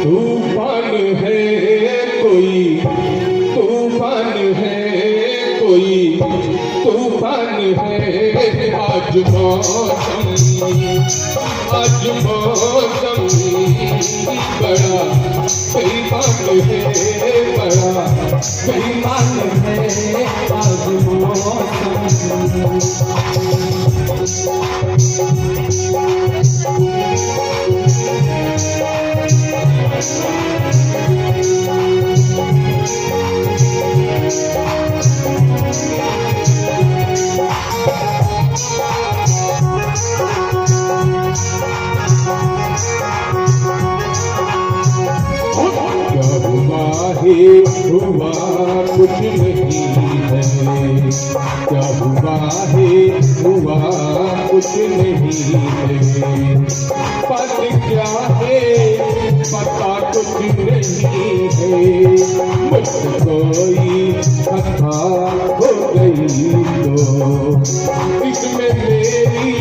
तूफान है कोई, तूफान है कोई, तूफान है आज मौसम, आज मौसम बड़ा बेईमान है, बड़ा बेईमान है आज मौसम। हुआ कुछ नहीं है, क्या हुआ है हुआ कुछ नहीं है, पता क्या है पता कुछ नहीं है, मुझसे कोई खता हो गई तो इसमें मेरी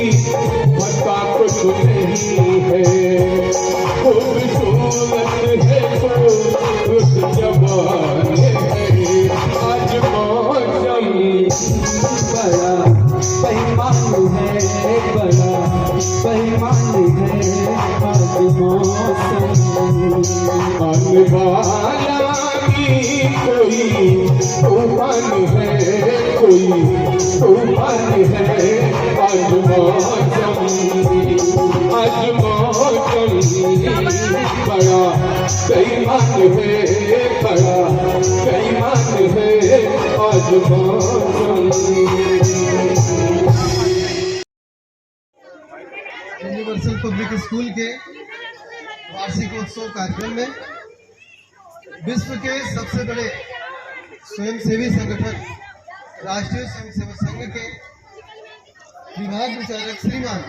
पता कुछ नहीं है, खूबसूरत है तो उस जमाने में आज मौसम बड़ा बेईमान है, बड़ा बेईमान है आज मौसम। आने वाला भी कोई तूफान है, कोई तूफान है आज मौसम, आज मौसम बड़ा बेईमान है, बड़ा बेईमान है आज मौसम। यूनिवर्सल पब्लिक स्कूल के वार्षिकोत्सव कार्यक्रम में विश्व के सबसे बड़े स्वयंसेवी संगठन राष्ट्रीय स्वयंसेवक संघ के विभाग विचारक श्रीमान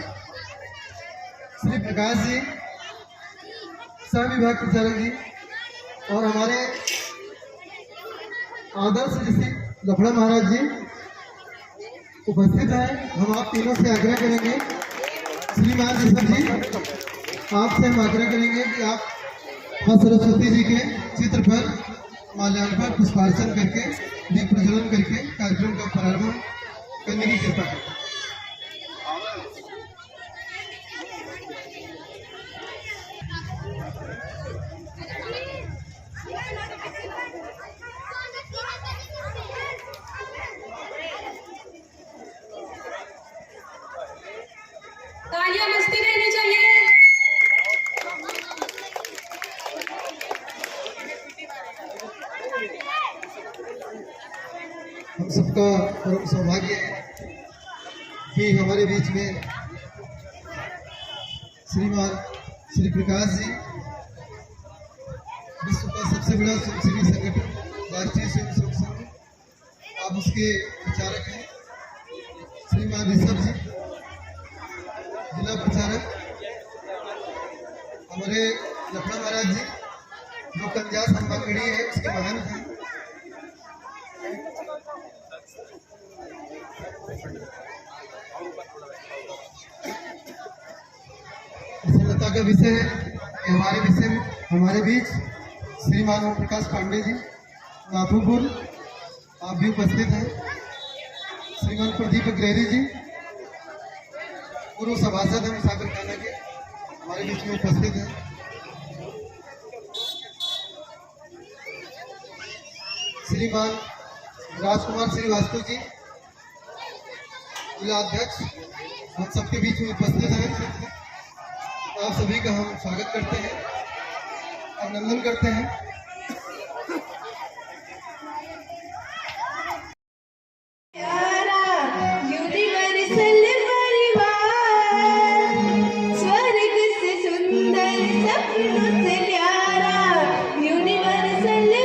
श्री प्रकाश जी, सह विभाग प्रचारक जी और हमारे आदर्श ऋषि लफड़ा महाराज जी उपस्थित हैं। हम आप तीनों से आग्रह करेंगे, श्रीमान ऋषभ जी आपसे हम आग्रह करेंगे कि आप मां सरस्वती जी के चित्र पर माल्यार्पण पुष्पार्चन करके दीप प्रज्वलन करके कार्यक्रम का प्रारंभ करने की कृपा करें। तालियां बजती रहनी चाहिए। हम सबका परम सौभाग्य है कि हमारे बीच में श्रीमान श्री प्रकाश जी, विश्व का सबसे बड़ा स्वयंसेवी संगठन राष्ट्रीय स्वयंसेवक संघ, आप उसके विचारक हैं। श्रीमान ऋषभ जी जिला प्रचारक, हमारे लखनऊ महाराज जी जो कंजास हनुमानगढ़ी है उसके महंत हैं। प्रसन्नता का विषय है कि हमारे बीच श्रीमान ओम प्रकाश पांडे जी नाथुपुर, आप भी उपस्थित हैं। श्रीमान प्रदीप अग्रहरी जी पूर्व सभासद हैं सागर थाना के, हमारे बीच में उपस्थित हैं। श्रीमान राजकुमार श्रीवास्तव जी जिला अध्यक्ष, हम सबके बीच में उपस्थित हैं। आप सभी का हम स्वागत करते हैं, अभिनंदन करते हैं।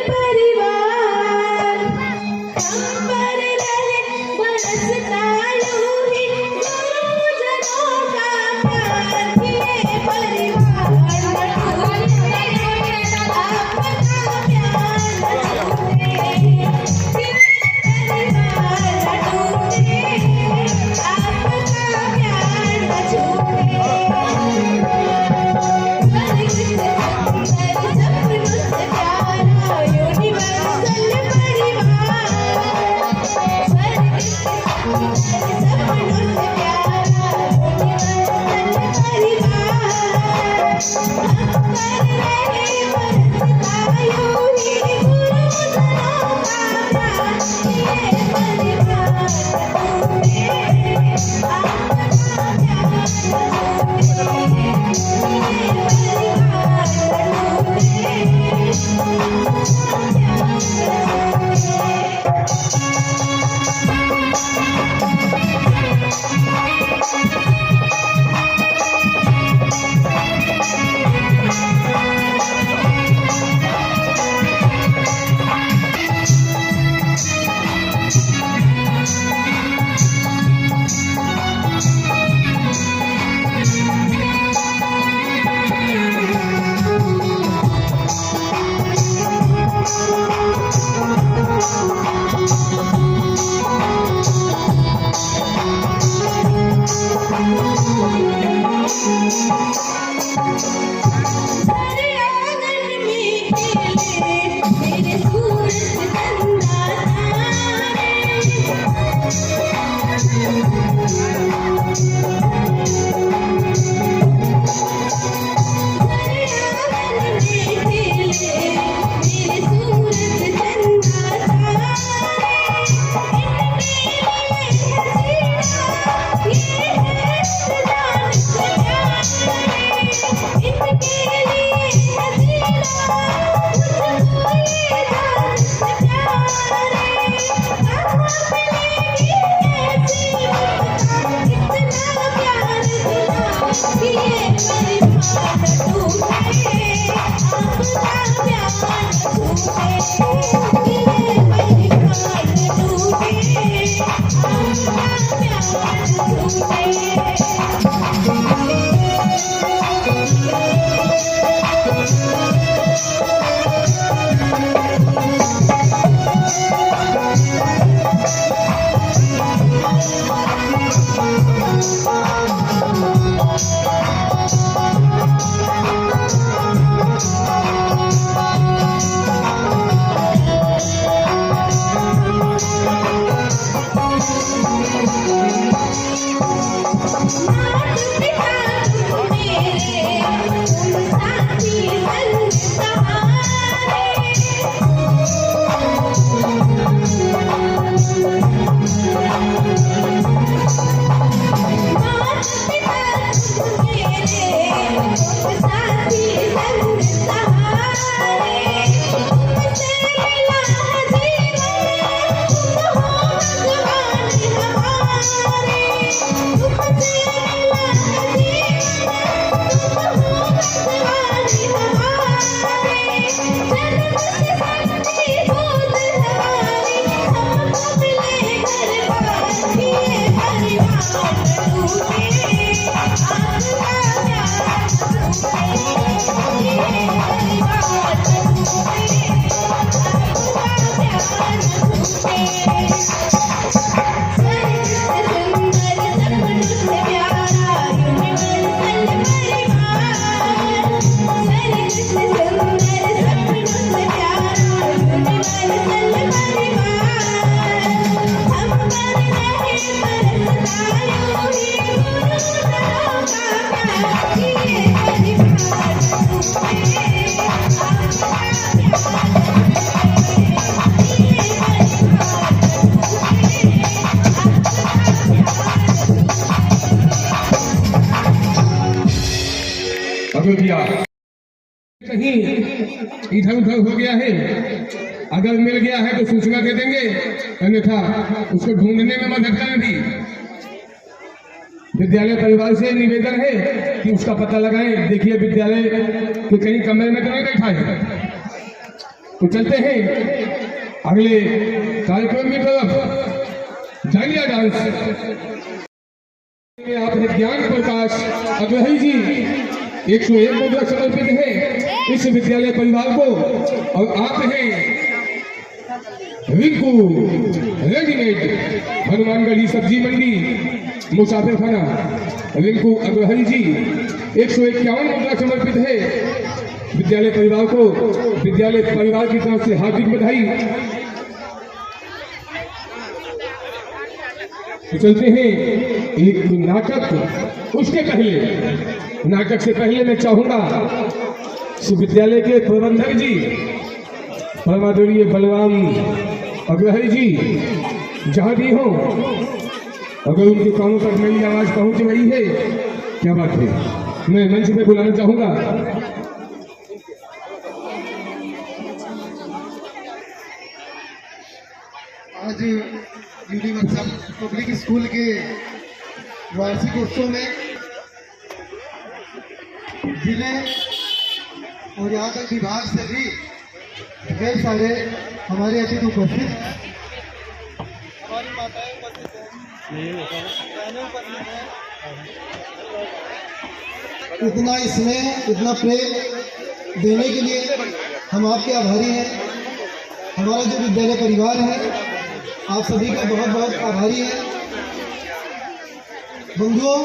परिवार भैया कहीं इधर उधर हो गया है, अगर मिल गया है तो सूचना दे देंगे, अन्यथा उसको ढूंढने में मदद करें भी। विद्यालय परिवार से निवेदन है कि उसका पता लगाएं। देखिए विद्यालय के कहीं कमरे में तो नहीं बैठा है। तो चलते हैं अगले कार्यक्रम की तरफ। जाइए डांस आपने ज्ञान प्रकाश अग्रही जी 101 मुद्रा समर्पित है इस विद्यालय परिवार को, और आप हैं रिंकू रेडीमेड हनुमानगढ़ी सब्जी मंडी मुसाफिर खाना। रिंकू अग्रहरी जी 151 मुद्रा समर्पित है विद्यालय परिवार को। विद्यालय परिवार की तरफ से हार्दिक बधाई। तो चलते हैं एक नाटक। उसके पहले नाटक से पहले मैं चाहूंगा विद्यालय के प्रबंधक जी परमादरणीय बलराम अग्रहरी जी जहां भी हो, अगर उनके कानों तक मेरी आवाज पहुंच रही है, क्या बात है, मैं मंच पे बुलाना चाहूंगा आज यूनिवर्सल पब्लिक स्कूल के वार्षिक उत्सव में जिले और यहाँ तक विभाग से भी कई सारे हमारे अतिथि उपस्थित हैं। हमारी माताएं उपस्थित हैं, बहनें उपस्थित हैं। इतना स्नेह, इतना प्रेम देने के लिए हम आपके आभारी हैं। हमारा जो विद्यालय परिवार है, आप सभी का बहुत बहुत आभारी है। बंधुओं,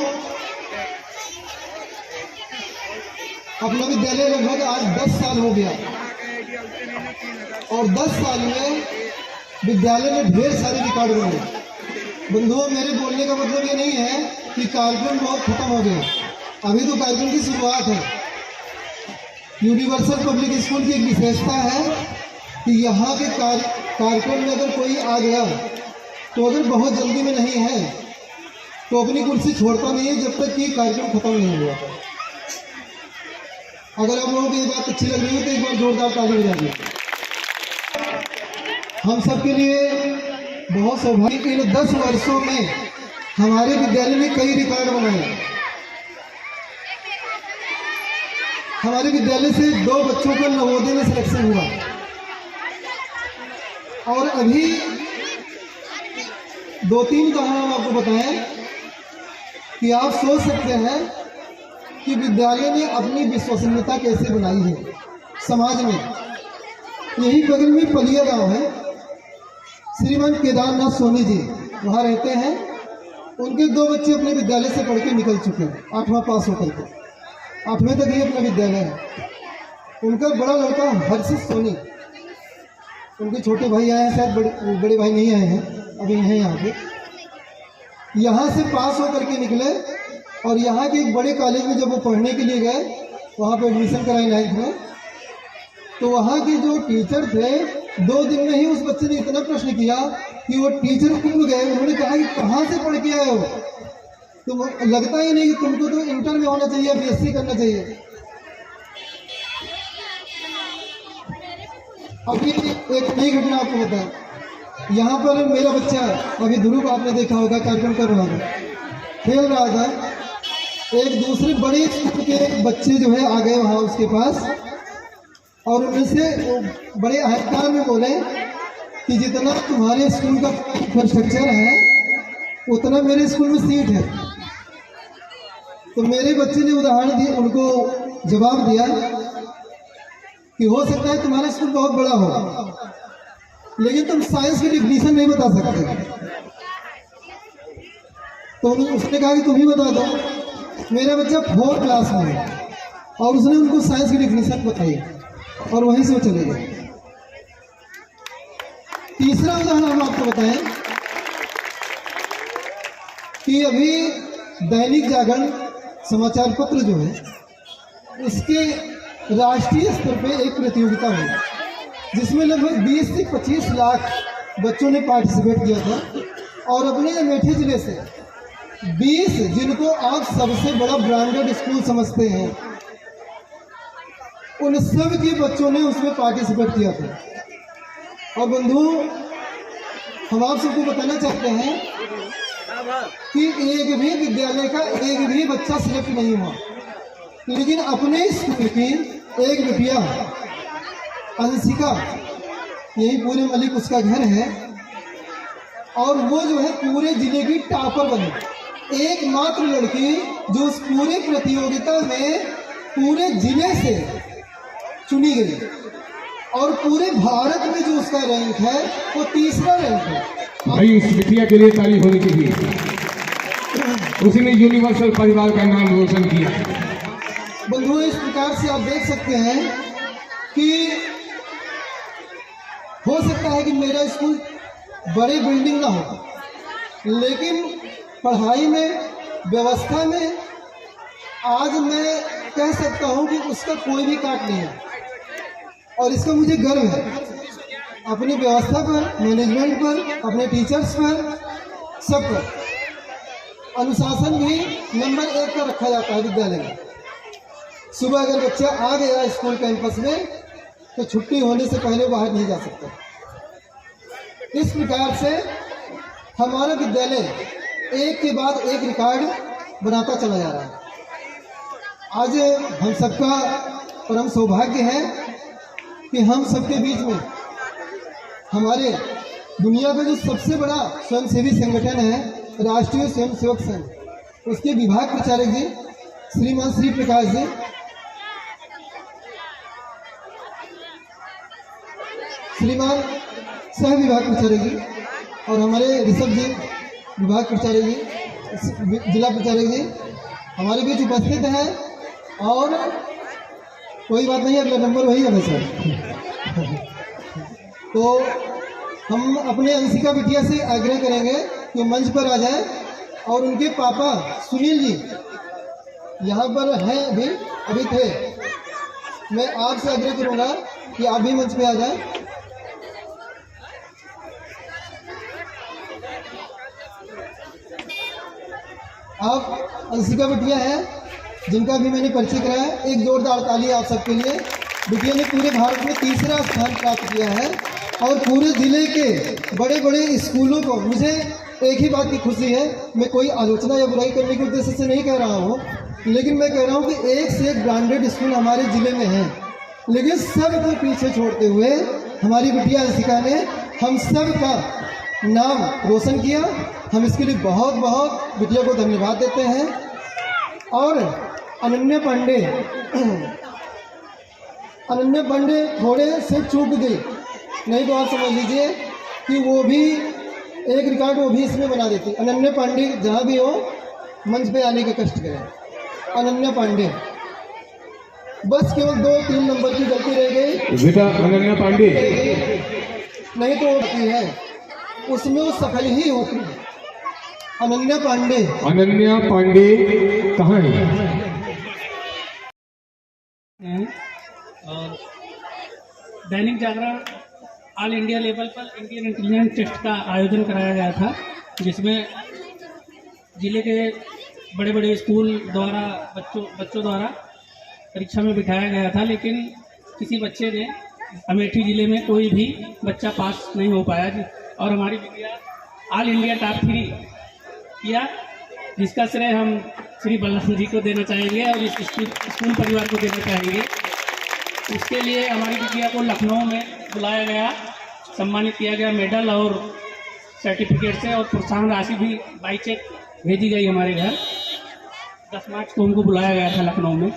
अपना विद्यालय लगभग आज 10 साल हो गया और 10 साल में विद्यालय में ढेर सारे रिकॉर्ड बने। बंधुओं, मेरे बोलने का मतलब ये नहीं है कि कार्यक्रम बहुत खत्म हो गया, अभी तो कार्यक्रम की शुरुआत है। यूनिवर्सल पब्लिक स्कूल की एक विशेषता है कि यहाँ के कार्यक्रम में अगर कोई आ गया तो अगर बहुत जल्दी में नहीं है तो अपनी कुर्सी छोड़ता नहीं है जब तक कि कार्यक्रम खत्म नहीं हुआ। अगर आप लोगों को ये बात अच्छी लग रही है तो एक बार जोरदार ताली बजाइए। हम सबके लिए बहुत सौभाग्य के इन 10 वर्षों में हमारे विद्यालय ने कई रिकॉर्ड बनाए। हमारे विद्यालय से 2 बच्चों का नवोदय में सिलेक्शन हुआ और अभी 2-3 का हम आपको बताएं कि आप सोच सकते हैं कि विद्यालय ने अपनी विश्वसनीयता कैसे बनाई है समाज में। यही बगल में पलिया गांव है, श्रीमान केदारनाथ सोनी जी वहाँ रहते हैं। उनके 2 बच्चे अपने विद्यालय से पढ़ के निकल चुके हैं, 8वां पास होकर के, 8वें तक ही अपना विद्यालय है। उनका बड़ा लड़का हर्षित सोनी, उनके छोटे भाई आए हैं, शायद बड़े भाई नहीं आए हैं, अभी हैं यहाँ पे। यहाँ से पास होकर के निकले और यहाँ के एक बड़े कॉलेज में जब वो पढ़ने के लिए गए, वहाँ पे एडमिशन कराई 9th में, तो वहाँ के जो टीचर थे 2 दिन में ही उस बच्चे ने इतना प्रश्न किया कि वो टीचर उब गए। उन्होंने कहा कि कहाँ से पढ़ के आए हो, तो लगता ही नहीं कि तुमको तो इंटर में होना चाहिए, BSc करना चाहिए। अभी एक नई घटना आपको बताएं, यहाँ पर मेरा बच्चा अभी ध्रुव आपने देखा होगा, कार्यक्रम कर रहा था, खेल रहा था। एक दूसरे बड़े स्कूल के बच्चे जो है आ गए वहाँ उसके पास और उनसे बड़े अहंकार में बोले कि जितना तुम्हारे स्कूल का इंफ्रास्ट्रक्चर है उतना मेरे स्कूल में सीट है। तो मेरे बच्चे ने उदाहरण दिया, उनको जवाब दिया कि हो सकता है तुम्हारा स्कूल बहुत बड़ा हो, लेकिन तुम साइंस की डिफिनीशन नहीं बता सकते। तो उसने कहा कि तुम ही बता दो। मेरा बच्चा 4th क्लास में है और उसने उनको साइंस की डिफिनीशन बताई और वहीं से वो चले गए। तीसरा उदाहरण हम आपको बताएं कि अभी दैनिक जागरण समाचार पत्र जो है उसके राष्ट्रीय स्तर पे एक प्रतियोगिता हुई जिसमें लगभग 20 से 25 लाख बच्चों ने पार्टिसिपेट किया था और अपने अमेठी जिले से 20 जिनको आप सबसे बड़ा ब्रांडेड स्कूल समझते हैं उन सब के बच्चों ने उसमें पार्टिसिपेट किया था। और बंधु हम आप सबको बताना चाहते हैं कि एक भी विद्यालय का एक भी बच्चा सिलेक्ट नहीं हुआ, लेकिन अपने स्कूल की एक बिटिया अंशिका, यही पूरे मलिक उसका घर है, और वो जो है पूरे जिले की टॉपर बनी, एकमात्र लड़की जो उस पूरे प्रतियोगिता में पूरे जिले से चुनी गई और पूरे भारत में जो उसका रैंक है वो 3रा रैंक है। भाई इस बिटिया के लिए ताली होनी चाहिए, उसने यूनिवर्सल परिवार का नाम रोशन किया। बंधुओं, इस प्रकार से आप देख सकते हैं कि हो सकता है कि मेरा स्कूल बड़े बिल्डिंग ना हो, लेकिन पढ़ाई में, व्यवस्था में आज मैं कह सकता हूं कि उसका कोई भी काट नहीं है और इसका मुझे गर्व है। अपनी व्यवस्था पर, मैनेजमेंट पर, अपने टीचर्स पर, सब पर अनुशासन भी नंबर 1 का रखा जाता है विद्यालय में। सुबह अगर बच्चा आ गया स्कूल कैंपस में तो छुट्टी होने से पहले बाहर नहीं जा सकता। इस प्रकार से हमारा विद्यालय एक के बाद एक रिकॉर्ड बनाता चला जा रहा है। आज हम सबका परम सौभाग्य है कि हम सबके बीच में हमारे दुनिया का जो सबसे बड़ा स्वयंसेवी संगठन है राष्ट्रीय स्वयंसेवक संघ, उसके विभाग प्रचारक जी श्रीमान श्री प्रकाश जी, श्रीमान सह विभाग प्रचारक जी और हमारे ऋषभ जी विभाग प्रचारक जी, जिला प्रचारक जी हमारे बीच उपस्थित हैं। और कोई बात नहीं, अगला नंबर वही है सर। तो हम अपने अंशिका बिटिया से आग्रह करेंगे कि मंच पर आ जाए और उनके पापा सुनील जी यहाँ पर हैं, अभी थे। मैं आपसे आग्रह करूँगा कि आप भी मंच पे आ जाए। आप अंशिका बिटिया हैं जिनका भी मैंने परिचय कराया। एक जोरदार ताली आप सबके लिए। बिटिया ने पूरे भारत में 3रा स्थान प्राप्त किया है और पूरे जिले के बड़े बड़े स्कूलों को, मुझे एक ही बात की खुशी है, मैं कोई आलोचना या बुराई करने के उद्देश्य से नहीं कह रहा हूँ, लेकिन मैं कह रहा हूँ कि एक से एक ब्रांडेड स्कूल हमारे जिले में हैं, लेकिन सबको पीछे छोड़ते हुए हमारी बिटिया अंशिका ने हम सब का नाम रोशन किया। हम इसके लिए बहुत बहुत बिटिया को धन्यवाद देते हैं। और अनन्या पांडे थोड़े से चूक गई, नहीं तो आप समझ लीजिए कि वो भी एक रिकॉर्ड वो भी इसमें बना देती। अनन्या पांडे जहाँ भी हो मंच पे आने का कष्ट करें। अनन्या पांडे बस केवल 2-3 नंबर की गलती रह गई बेटा। अनन्या पांडे नहीं तो होती है, उसमें वो सफल ही होती है। अनन्या पांडे कहाँ है? और Dainik Jagran all India level पर इंडियन इंटेलिजेंस टेस्ट का आयोजन कराया गया था, जिसमें जिले के बड़े बड़े स्कूल द्वारा बच्चों द्वारा परीक्षा में बिठाया गया था, लेकिन किसी बच्चे ने अमेठी जिले में कोई भी बच्चा पास नहीं हो पाया और हमारी बिटिया ऑल इंडिया टॉप 3 किया, जिसका श्रेय हम श्री बलराम जी को देना चाहेंगे और इस स्कूल परिवार को देना चाहेंगे। इसके लिए हमारी बिटिया को लखनऊ में बुलाया गया, सम्मानित किया गया मेडल और सर्टिफिकेट से, और प्रोत्साहन राशि भी बाई चेक भेजी गई हमारे घर। 10 मार्च को उनको बुलाया गया था लखनऊ में।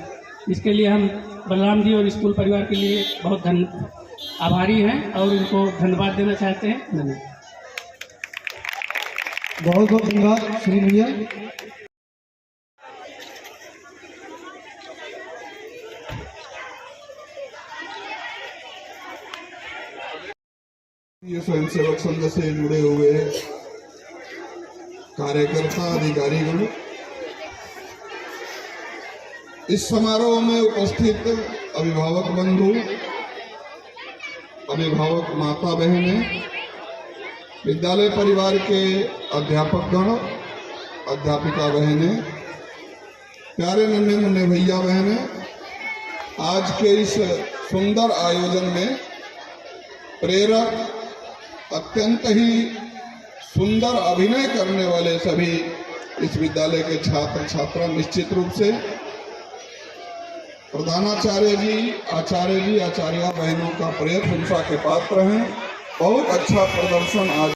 इसके लिए हम बलराम जी और स्कूल परिवार के लिए बहुत आभारी हैं और उनको धन्यवाद देना चाहते हैं। धन्यवाद। बहुत बहुत धन्यवाद श्री भैया। ये स्वयंसेवक संघ से जुड़े हुए कार्यकर्ता अधिकारीगण, इस समारोह में उपस्थित अभिभावक बंधु, अभिभावक माता बहनें, विद्यालय परिवार के अध्यापकगण, अध्यापिका बहनें, प्यारे नन्हे मुन्ने भैया बहनें, आज के इस सुंदर आयोजन में प्रेरक, अत्यंत ही सुंदर अभिनय करने वाले सभी इस विद्यालय के छात्र छात्रा, निश्चित रूप से प्रधानाचार्य जी, आचार्य जी, आचार्य बहनों का प्रेम प्रशंसा के पात्र हैं। बहुत अच्छा प्रदर्शन आज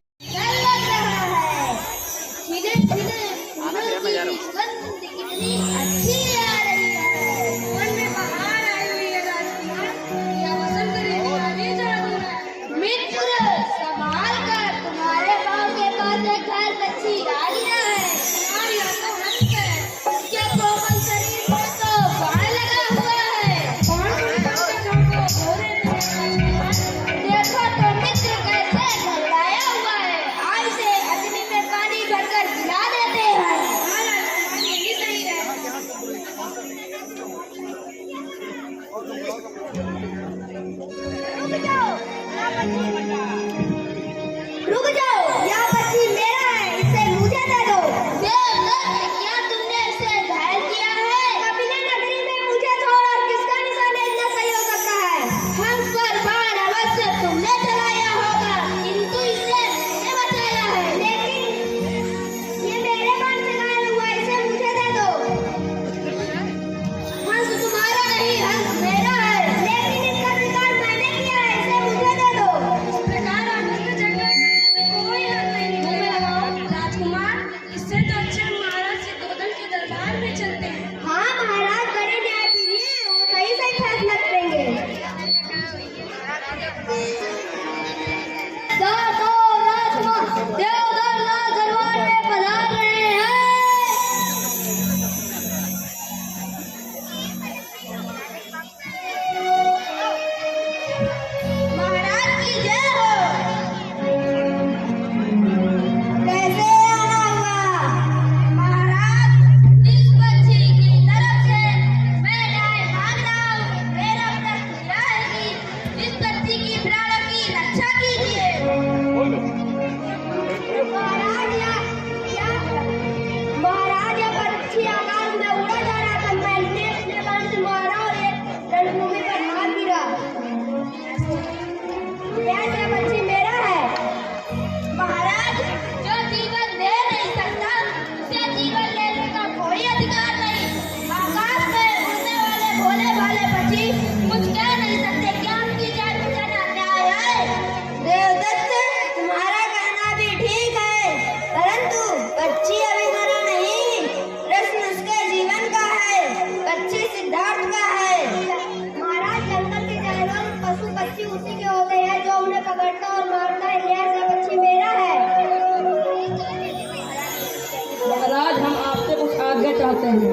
चाहते हैं।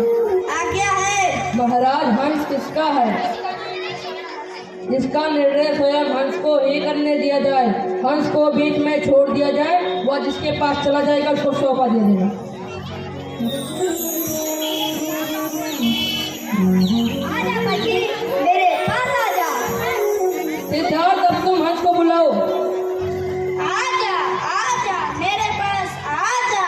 आज्ञा है। महाराज, हंस किसका है? जिसका निर्णय स्वयं हंस को ही करने दिया जाए, हंस को बीच में छोड़ दिया जाए, वह जिसके पास चला जाएगा उसको सौंपा दिया जाएगा। आजा बच्ची, मेरे पास आजा। सिद्धार्थ, अब तुम हंस को बुलाओ। आजा आजा मेरे पास आजा।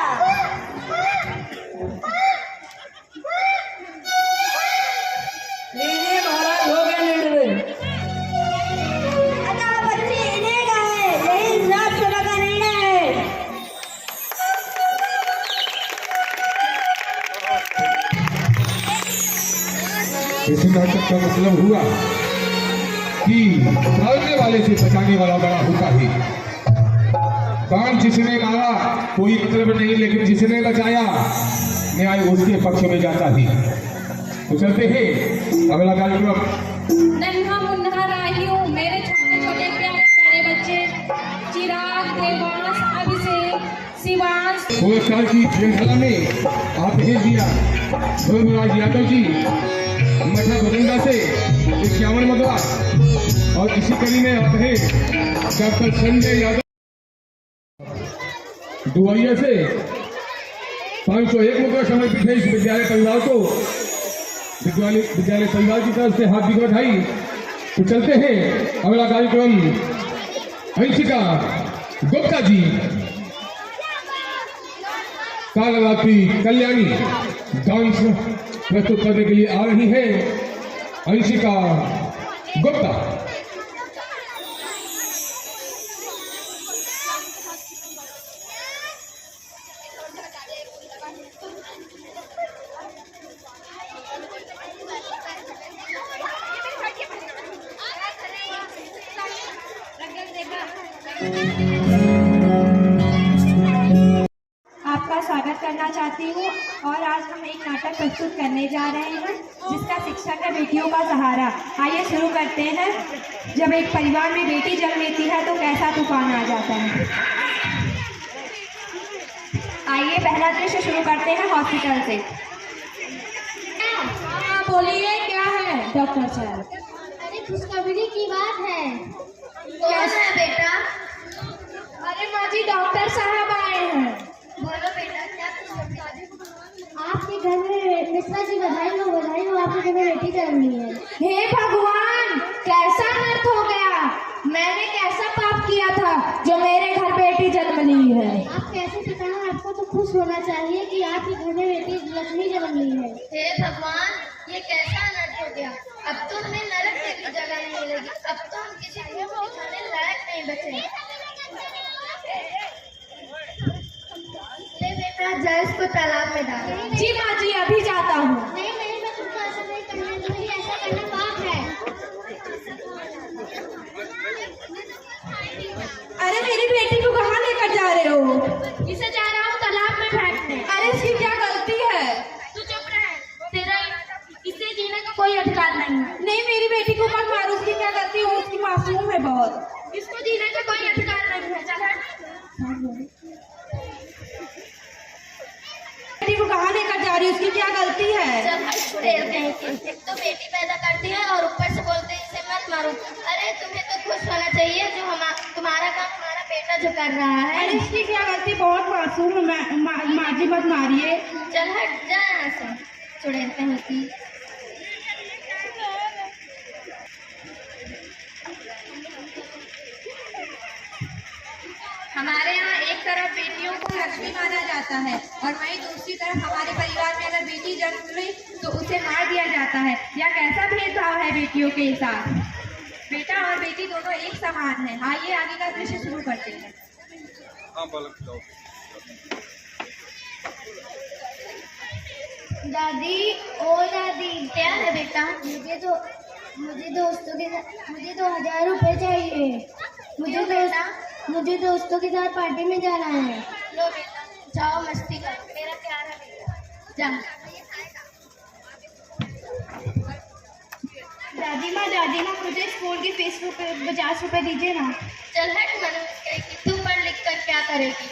लीजिए महाराज, हो गया निर्णय। आजा बच्ची, इन्हें का है, यही इस राज्यसभा का निर्णय है। इस नाटक का मतलब हुआ कि मारने वाले से बचाने वाला बड़ा होता है। बाण जिसने मारा कोई मतलब नहीं, लेकिन जिसने बचाया न्याय उसके पक्ष में जाता है। तो चलते हैं अगला कार्यक्रम। नन्हा मुन्हा राहियों, मेरे छोटे छोटे अभिषेक, शिवांश, पुरस्कार की श्रृंखला में आप भेज दिया ध्रुवराज यादव जी मठा बदंगा से 51 मुद्रा, और इसी कड़ी में आप हैं डॉक्टर संजय यादव दुआइया से 501 मुद्रा समर्पित है इस विद्यालय परिवार को। विद्यालय परिवार की तरफ से हार्दिक बधाई। तो चलते हैं अगला कार्यक्रम हंसिका गुप्ता जी कालरात्रि कल्याणी डांस प्रस्तुत करने के लिए आ रही है हंसिका गुप्ता। आपका स्वागत करना चाहती हूँ और आज हम एक नाटक प्रस्तुत करने जा रहे हैं जिसका शीर्षक है बेटियों का सहारा। आइए शुरू करते हैं। जब एक परिवार में बेटी जन्म लेती है तो कैसा तूफान आ जाता है। आइए पहला दृश्य शुरू करते हैं हॉस्पिटल से। हाँ, बोलिए क्या है डॉक्टर साहब? अरे खुशखबरी की बात है। कौन है बेटा? अरे माँ जी, डॉक्टर साहब आए हैं। बोलो बेटा, क्या खुशखबरी? आपके घर में मिश्रा जी बधाई हो, आपके घर में बेटी जन्म ली है। हे भगवान, कैसा नर्थ हो गया। मैंने कैसा पाप किया था जो मेरे घर बेटी जन्म ली है। आप कैसे पिता हैं, आपको तो खुश होना चाहिए कि आपके घर में बेटी लक्ष्मी जन्म ली है। हे भगवान, ये कैसा नर्क हो गया। अब तो हमें नरक में भी जगह नहीं मिलेगी। अब तो हम किसी को दिखाने लायक नहीं बचे। ले बेटा, जा इसको तालाब में डाल। जी माँ जी, अभी जाता हूँ। नहीं, मैं तुमको ऐसा नहीं करना दूंगी, ऐसा करना पाप है। अरे मेरी बेटी को कहाँ लेकर जा रहे हो? इसे जा रहा हूँ तालाब में फेंकने। अरे इसकी क्या गलती है? तू चुप रह, तेरा इसे जीने का कोई अधिकार नहीं है। नहीं, मेरी बेटी को मत मारो। उसकी क्या गलती है? उसकी मासूम है बहुत। इसको जीने का कोई अधिकार नहीं है। चल हट। बेटी को कहाँ लेकर जा रही है? उसकी क्या गलती है? चल हट, छुड़ेल कहीं की। एक तो बेटी पैदा करती है और ऊपर से बोलते हैं इसे मत मारो। अरे तुम्हें तो खुश होना चाहिए जो तुम्हारा काम हमारा बेटा जो कर रहा है। अरे इसकी क्या गलती? बहुत मासूम है। माँ जी मत मारिए। चल हट, जा यहाँ से, छुड़ेल कहीं की। हमारे यहाँ एक तरफ बेटियों को लक्ष्मी माना जाता है और वहीं दूसरी तरफ हमारे परिवार में अगर बेटी जन्म ली तो उसे मार दिया जाता है। यह कैसा भेदभाव है बेटियों के साथ। बेटा और बेटी दोनों एक समान है। आइए आगे का दृश्य शुरू करते हैं। दादी, ओ दादी, क्या है बेटा? मुझे 2000 रुपए चाहिए। मुझे दोस्तों के साथ पार्टी में जाना है। लो बेटा, जाओ मस्ती करो, मेरा प्यार है बेटा, जा। दादी माँ मुझे स्कूल की फीस 50 रुपए दीजिए ना। चल हट मनुष्य, तू पढ़ लिख कर क्या करेगी?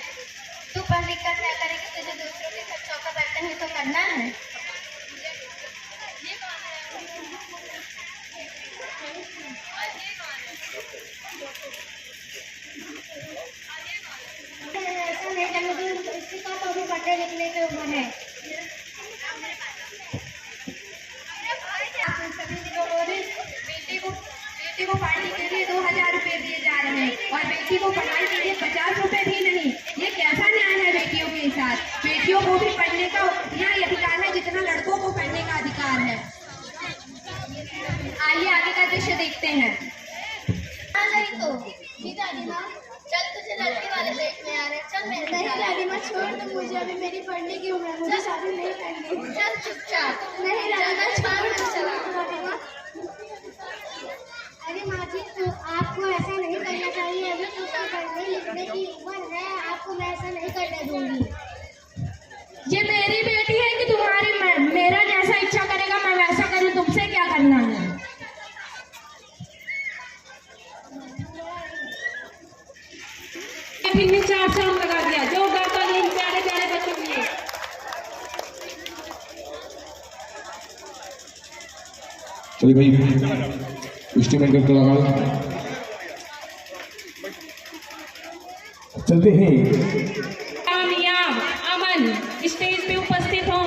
तुझे दूसरों के खर्चों का बर्तन ही तो करना है। ऐसा नहीं करने दूँ, इसके साथ तो भी पढ़ने लिखने के उम्र है। बेटी को पार्टी के लिए 2000 रुपए दिए जा रहे हैं और बेटी को पढ़ाई के लिए 50 रुपए भी नहीं। ये कैसा न्याय है बेटियों के साथ। बेटियों को भी पढ़ने का उतना ही अधिकार है जितना लड़कों को पढ़ने का अधिकार है। आइए आगे का दृश्य देखते हैं। नहीं तो दादी माँ, चल तुझे लड़के वाले देखने आ रहे हैं। चल मेरे नहीं दादी माँ, छोड़ दो मुझे, अभी मेरी पढ़ने की उम्र है, मुझे शादी नहीं करनी। चल चुपचाप। नहीं दादी माँ, छोड़ दो। चला दादी माँ। अरे माँ जी, तो आपको ऐसा नहीं करना चाहिए। अभी तो पढ़ने लिखने की उम्र है, आपको मैं ऐसा नहीं करने दूंगी। ये मेरी बेटी है कि तुम्हारी? मेरा जैसा इच्छा करेगा मैं वैसा करूँ। तुमसे क्या करना है? फिर 4 अरे भाई इंस्ट्रूमेंट करके लगाओ। चलते हैं। कामयाब अमन स्टेज पे उपस्थित हो।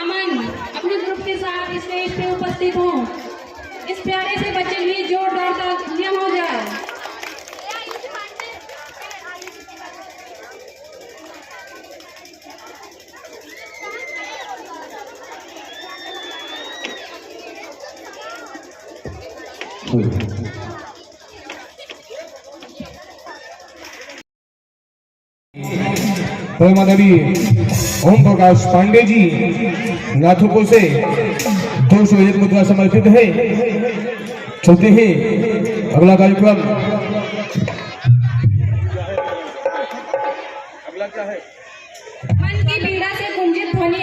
अमन अपने ग्रुप के साथ स्टेज पे उपस्थित हो। इस प्यारे से बच्चे के लिए जोरदार तालियां हो जाए। माननीय ओम प्रकाश पांडे जी नाथुपुर से 201 मुद्रा समर्पित है। चलते हैं अगला कार्यक्रम। मन की पीड़ा से गुंजित ध्वनि।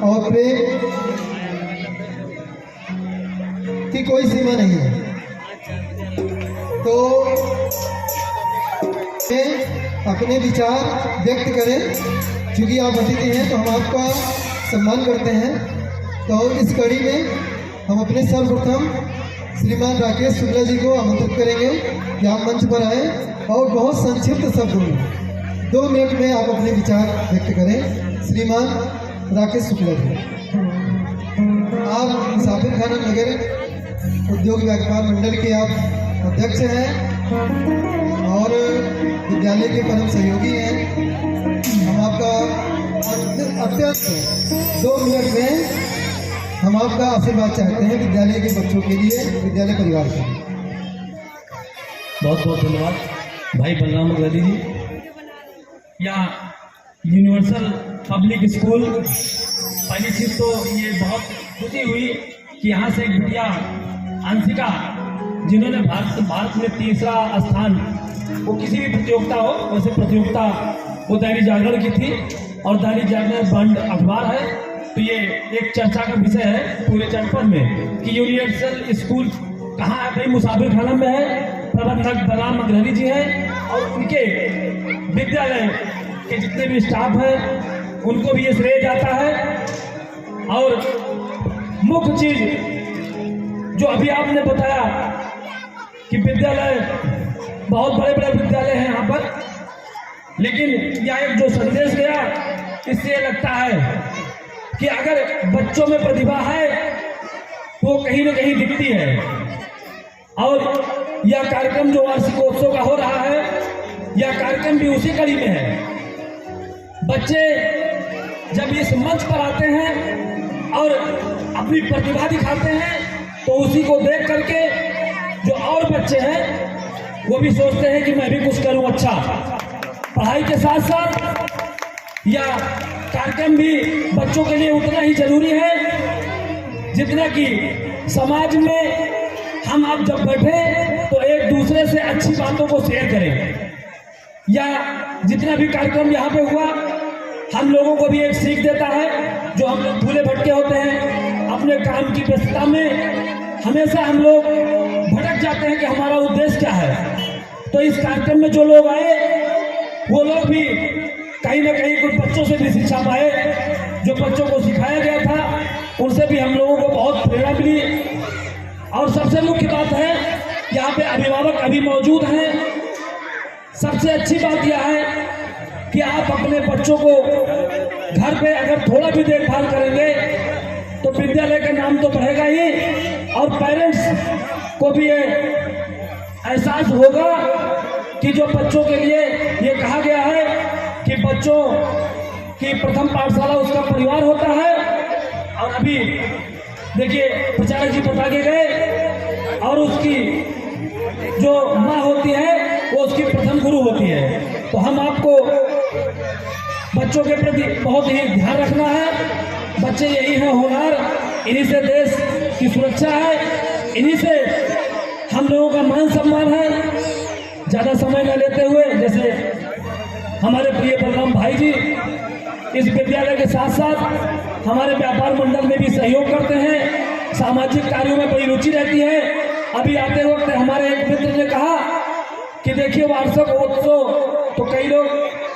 और प्रेम की कोई सीमा नहीं है। तो अपने विचार व्यक्त करें। चूंकि आप अतिथि हैं तो हम आपका सम्मान करते हैं। तो इस कड़ी में हम अपने सर्वप्रथम श्रीमान राकेश शुक्ला जी को आमंत्रित करेंगे कि आप मंच पर आए और बहुत संक्षिप्त शब्दों में 2 मिनट में आप अपने विचार व्यक्त करें। श्रीमान राकेश शुक्ला जी, आप मुसाफिर खाना नगर उद्योग व्यापार मंडल के आप अध्यक्ष हैं और विद्यालय के परम सहयोगी हैं। हम आपका अत्यंत 2 मिनट में हम आपका आशीर्वाद चाहते हैं विद्यालय के बच्चों के लिए, विद्यालय परिवार के लिए। बहुत बहुत धन्यवाद भाई बलराम अग्रवाल जी। या यूनिवर्सल पब्लिक स्कूल, पहली चीज तो ये बहुत खुशी हुई कि यहाँ से एक बिटिया अंशिका, जिन्होंने भारत में 3रा स्थान, वो किसी भी प्रतियोगिता हो, वैसे प्रतियोगिता वो दैनिक जागरण की थी और दैनिक जागरण बंड अखबार है। तो ये एक चर्चा का विषय है पूरे जनपद में कि यूनिवर्सल स्कूल कहाँ है। भाई मुसाफिर खाना में है। प्रबंधक बलराम अग्रवाल जी हैं और उनके विद्यालय के जितने भी स्टाफ हैं उनको भी ये श्रेय जाता है। और मुख्य चीज जो अभी आपने बताया कि विद्यालय, बहुत बड़े बड़े विद्यालय हैं यहाँ पर, लेकिन यह एक जो संदेश गया, इससे ये लगता है कि अगर बच्चों में प्रतिभा है वो कहीं न कहीं दिखती है। और यह कार्यक्रम जो वार्षिकोत्सव का हो रहा है, यह कार्यक्रम भी उसी कड़ी में है। बच्चे जब इस मंच पर आते हैं और अपनी प्रतिभा दिखाते हैं तो उसी को देख करके जो और बच्चे हैं वो भी सोचते हैं कि मैं भी कुछ करूं अच्छा। पढ़ाई के साथ साथ यह कार्यक्रम भी बच्चों के लिए उतना ही जरूरी है जितना कि समाज में हम आप जब बैठे तो एक एक दूसरे से अच्छी बातों को शेयर करें। या जितना भी कार्यक्रम यहाँ पे हुआ हम लोगों को भी एक सीख देता है। जो हम लोग भूले भटके होते हैं अपने काम की व्यस्तता में, हमेशा हम लोग भटक जाते हैं कि हमारा उद्देश्य क्या है। तो इस कार्यक्रम में जो लोग आए वो लोग भी कहीं ना कहीं कुछ बच्चों से भी शिक्षा पाए। जो बच्चों को सिखाया गया था उनसे भी हम लोगों को बहुत प्रेरणा मिली। और सबसे मुख्य बात है यहाँ पे अभिभावक अभी मौजूद हैं। सबसे अच्छी बात यह है कि आप अपने बच्चों को घर पे अगर थोड़ा भी देखभाल करेंगे तो विद्यालय का नाम तो बढ़ेगा ही, और पेरेंट्स को भी ये एहसास होगा कि जो बच्चों के लिए ये कहा गया है कि बच्चों की प्रथम पाठशाला उसका परिवार होता है। और अभी देखिए प्रचारक जी बता के गए, और उसकी जो माँ होती है वो उसकी प्रथम गुरु होती है। तो हम आपको बच्चों के प्रति बहुत ही ध्यान रखना है। बच्चे यही हैं होनहार, इन्हीं से देश की सुरक्षा है, इन्हीं से हम लोगों का मान सम्मान है। ज़्यादा समय न लेते हुए, जैसे हमारे प्रिय बलराम भाई जी इस विद्यालय के साथ साथ हमारे व्यापार मंडल में भी सहयोग करते हैं, सामाजिक कार्यों में बड़ी रुचि रहती है। अभी आते वक्त हमारे एक मित्र ने कहा कि देखिए वार्षिक उत्सव तो कई लोग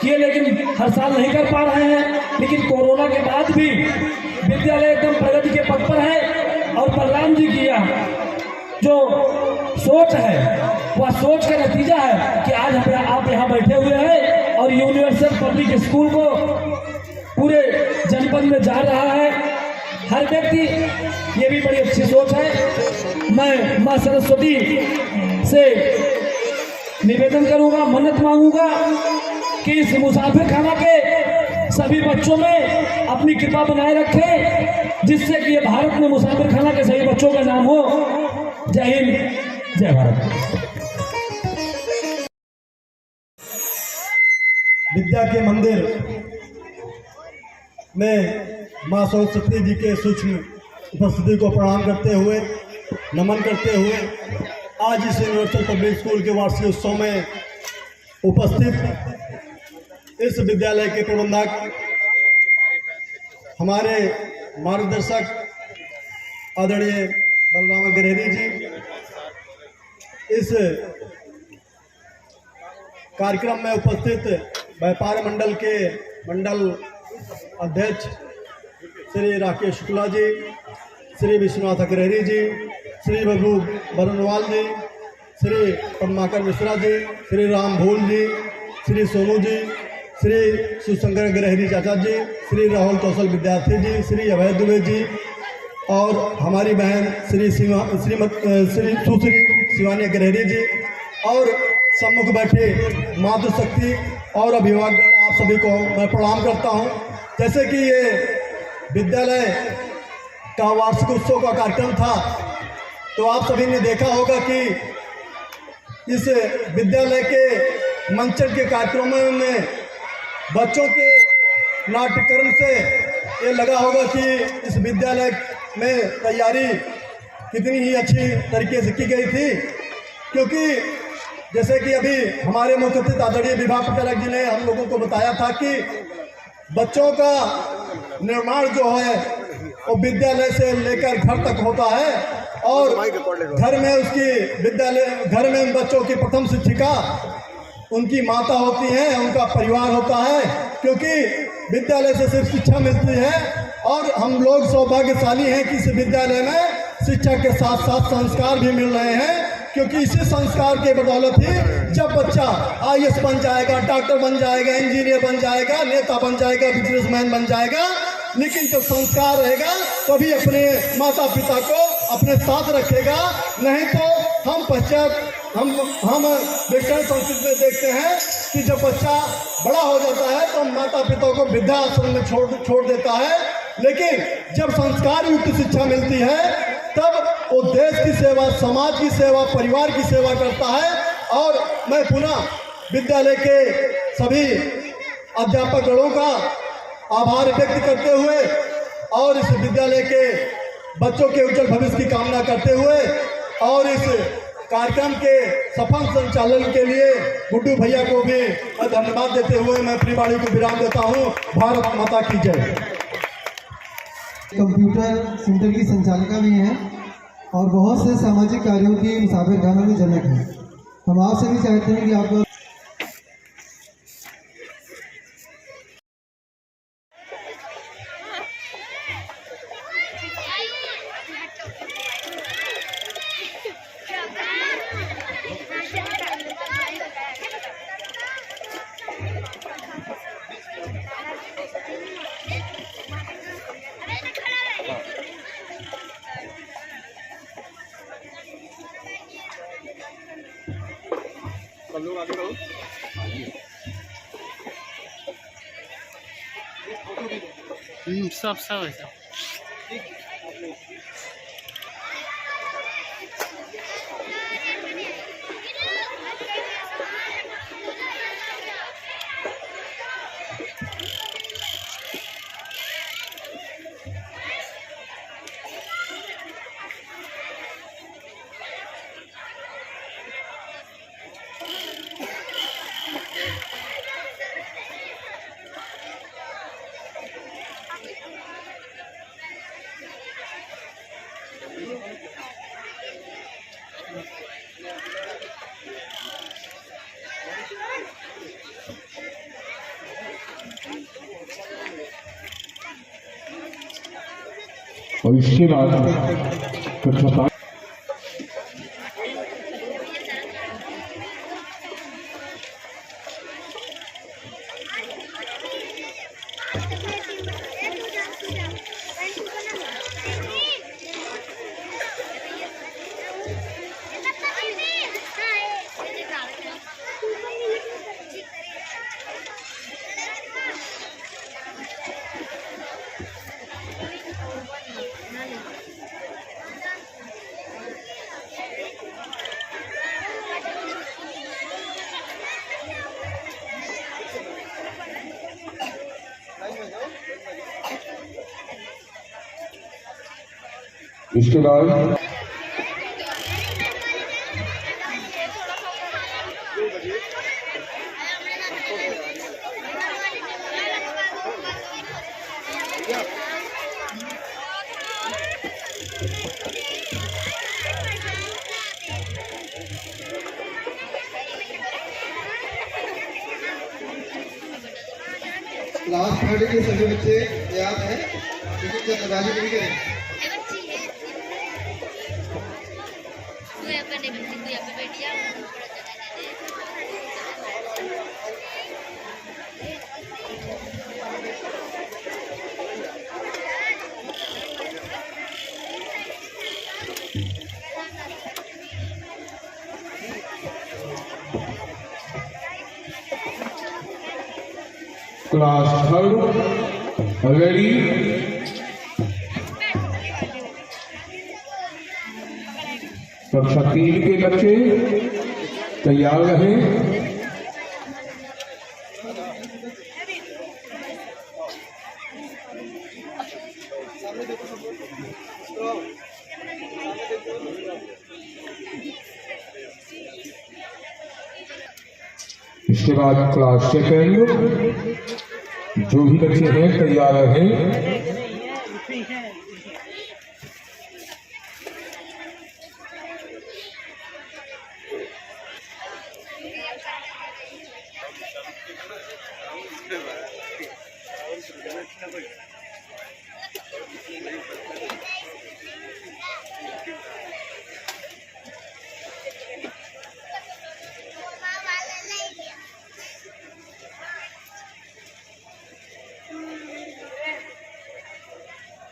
किए लेकिन हर साल नहीं कर पा रहे हैं, लेकिन कोरोना के बाद भी विद्यालय एकदम प्रगति के पथ पर है। और बलराम जी की जो सोच है वह सोच का नतीजा है कि आज आप यहाँ बैठे हुए हैं और यूनिवर्सल पब्लिक स्कूल को पूरे जनपद में जा रहा है हर व्यक्ति। ये भी बड़ी अच्छी सोच है। मैं माँ सरस्वती से निवेदन करूंगा, मन्नत मांगूंगा कि इस मुसाफिर खाना के सभी बच्चों में अपनी कृपा बनाए रखें, जिससे कि ये भारत में मुसाफिर खाना के सभी बच्चों का नाम हो। जय हिंद, जय भारत। विद्या के मंदिर में माँ सरस्वती जी के सूक्ष्म उपस्थिति को प्रणाम करते हुए, नमन करते हुए आज इस यूनिवर्सल पब्लिक स्कूल के वार्षिक उत्सव में उपस्थित इस विद्यालय के प्रबंधक, हमारे मार्गदर्शक आदरणीय बलराम गिरहेरी जी, इस कार्यक्रम में उपस्थित व्यापार मंडल के मंडल अध्यक्ष श्री राकेश शुक्ला जी, श्री विश्वनाथ अग्रहेरी जी, श्री बाबू बरनवाल जी, श्री पद्माकर मिश्रा जी, श्री राम भूल जी, श्री सोनू जी, श्री शिवशंकर अग्रहेरी चाचा जी, श्री राहुल कौशल विद्यार्थी जी, श्री अभय दुबे जी, और हमारी बहन श्री सुश्री शिवानी अग्रहेरी जी, और सम्मुख बैठे मातृशक्ति और अभिभावक आप सभी को मैं प्रणाम करता हूं। जैसे कि ये विद्यालय का वार्षिक उत्सव का कार्यक्रम था, तो आप सभी ने देखा होगा कि इस विद्यालय के मंचन के कार्यक्रमों में बच्चों के नाट्यक्रम से ये लगा होगा कि इस विद्यालय में तैयारी कितनी ही अच्छी तरीके से की गई थी। क्योंकि जैसे कि अभी हमारे मुख्य अतिथि आदरणीय विभाग प्रचारक जी ने हम लोगों को बताया था कि बच्चों का निर्माण जो है वो विद्यालय से लेकर घर तक होता है, और घर में घर में बच्चों की प्रथम शिक्षिका उनकी माता होती है, उनका परिवार होता है। क्योंकि विद्यालय से सिर्फ शिक्षा मिलती है, और हम लोग सौभाग्यशाली हैं कि इस विद्यालय में शिक्षा के साथ साथ संस्कार भी मिल रहे हैं। क्योंकि इसी संस्कार के बदौलत ही जब बच्चा IAS बन जाएगा, डॉक्टर बन जाएगा, इंजीनियर बन जाएगा, नेता बन जाएगा, बिजनेसमैन बन जाएगा, लेकिन जब संस्कार रहेगा तभी अपने माता पिता को अपने साथ रखेगा। नहीं तो हम वेस्टर्न संस्कृति में देखते हैं कि जब बच्चा बड़ा हो जाता है तो माता पिता को वृद्धाश्रम में छोड़ देता है। लेकिन जब संस्कार युक्त शिक्षा मिलती है तब वो देश की सेवा, समाज की सेवा, परिवार की सेवा करता है। और मैं पुनः विद्यालय के सभी अध्यापक गणों का आभार व्यक्त करते हुए और इस विद्यालय के बच्चों के उज्जवल भविष्य की कामना करते हुए और इस कार्यक्रम के सफल संचालन के लिए गुड्डू भैया को भी धन्यवाद देते हुए मैं अपनी वाणी को विराम देता हूँ। भारत माता की जय। कंप्यूटर सेंटर की संचालिका भी हैं और बहुत से सामाजिक कार्यों की मुसाफिर खाना में जनक है। हम आपसे भी चाहते हैं कि आप सब ऐसा और इसके बाद कक्षा 5 इसके बाद क्लास 3 के सभी बच्चे तैयार हैं, लेकिन जल्दबाजी नहीं करें। Class 3 ready. कक्षा 3 के बच्चे तैयार रहें। इसके बाद क्लास 2 जो भी बच्चे हैं तैयार रहें।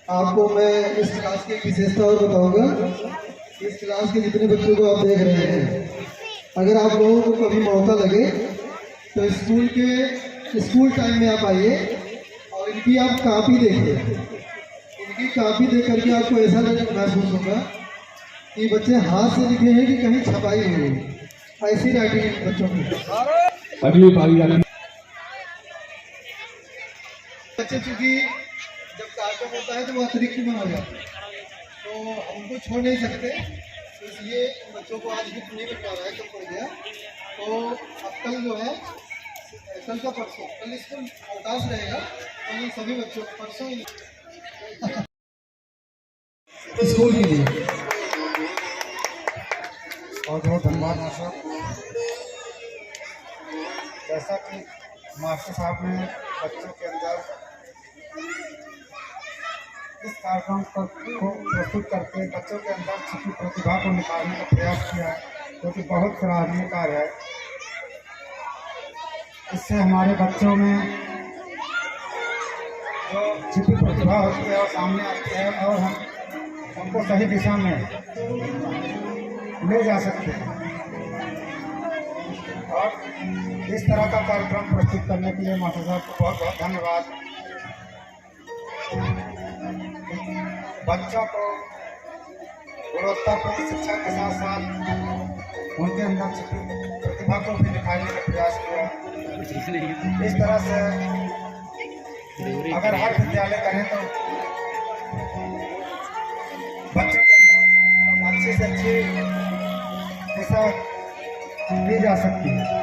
आपको मैं इस क्लास की विशेषता और बताऊंगा। इस क्लास के जितने बच्चों को आप देख रहे हैं, अगर आप लोगों को कभी मौका लगे तो स्कूल टाइम में आप आइए और इनकी आप कॉपी देखिए। इनकी कॉपी देख करके आपको ऐसा महसूस होगा कि बच्चे हाथ से लिखे हैं कि कहीं छपाई हुई है। ऐसी राइटिंग बच्चों की। अगली बारी आती बच्चे चूंकि जब कार्यक्रम होता है तो वो अतिरिक्त में हो जाते हैं, तो हम उनको छोड़ नहीं सकते। इसलिए बच्चों को आज गिफ्ट नहीं मिल पा रहा है, कल हो गया। तो अब कल जो है, कल का परसों, कल स्कूल अवकाश रहेगा, तो इन सभी बच्चों को परसों स्कूल के लिए बहुत बहुत धन्यवाद मास्टर। जैसा कि मास्टर साहब ने बच्चों के अंदर इस कार्यक्रम को प्रस्तुत करके बच्चों के अंदर छिपी प्रतिभा को निकालने का प्रयास किया है, जो कि बहुत सराहनीय कार्य है। इससे हमारे बच्चों में जो छिपी प्रतिभा होती है वो सामने आती है और हम उनको सही दिशा में ले जा सकते हैं। और इस तरह का कार्यक्रम प्रस्तुत करने के लिए मास्टर साहब को बहुत बहुत धन्यवाद। बच्चों को गुणवत्तापूर्ण शिक्षा के साथ साथ उनके अंदर छिपी प्रतिभा को भी निखारने का प्रयास किया। इस तरह से अगर हर विद्यालय करें तो बच्चों के अंदर अच्छी से अच्छी दिशा दी जा सकती है।